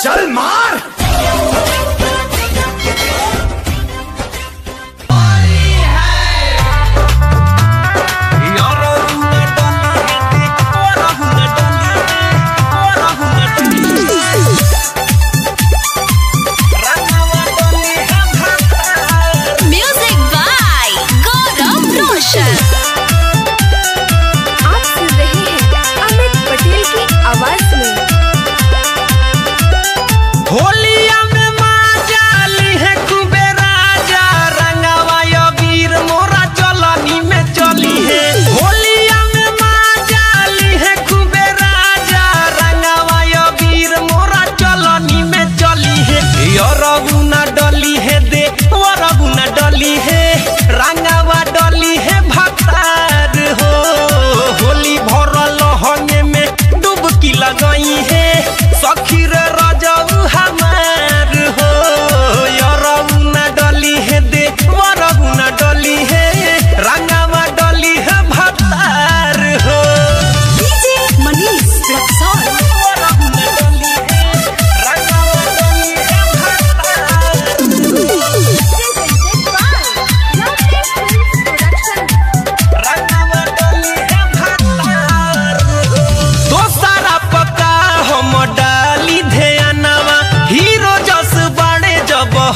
चल मार।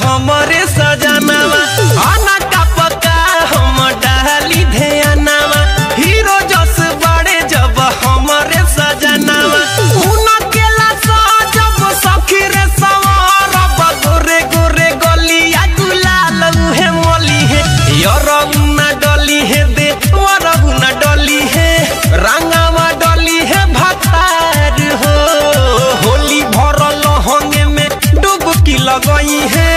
हमरे सजनावा आना का पका हम डाली ध्यानवा हीरो जस बड़े जब हमरे सजनावा उनकेला सजब सखी रे सवार गोरे गोरे गलिया गुलाल उहे मोली है यरउना डली है दे वरउना डली है रंगावा डली है भतार हो होली भरल होंगे में डुबकी लगई है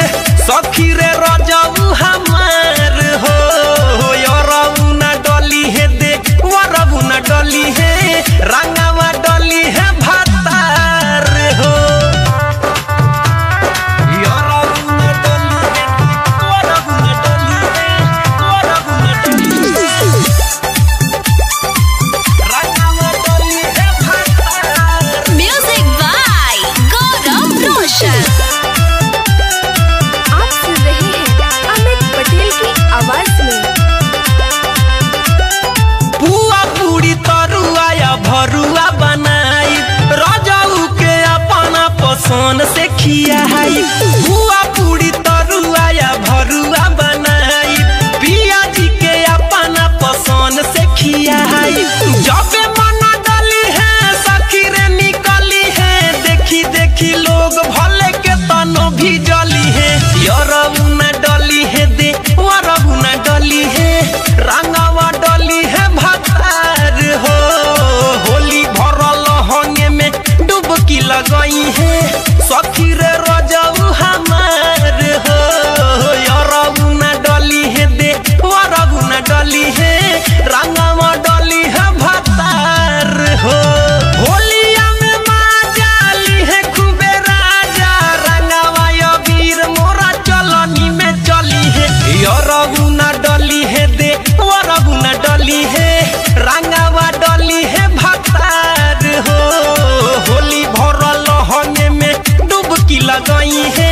सखी रे रजऊ हमार हो यरउना डली है दे वरउना डली है रंगावा डली है भतार हो यरउना डली है वरउना डली है वरउना डली है रंगावा डली है भतार। म्यूजिक बाय गौरव रोशन। आवाज में पुआ पूरी तरुआ या भरुआ बनाई रजऊ के अपना पसंद से खियाई पुआ पूरी तरुआ या भरुआ बनाई पिया जी के अपना पसंद से खियाई जब मन डली है सखी रे निकली है देखी देखी लोग भले के तनो भी जली है यरउना डली है दे वरउना डली है रंगावा डली है भतार हो होली भरल होंगे में डुबकी लगई है सखी रे रजऊ हमार हो यरउना डली है दे वरउना डली है रंगावा डली है भतार हो होलिया में माजाली है खूबे राजा रंगावा वीर मोरा चलनी में चली है यरउना डली है दे वरउना डली है रंगावा डली है भतार हो होली भरल होंगे में डुबकी लगई है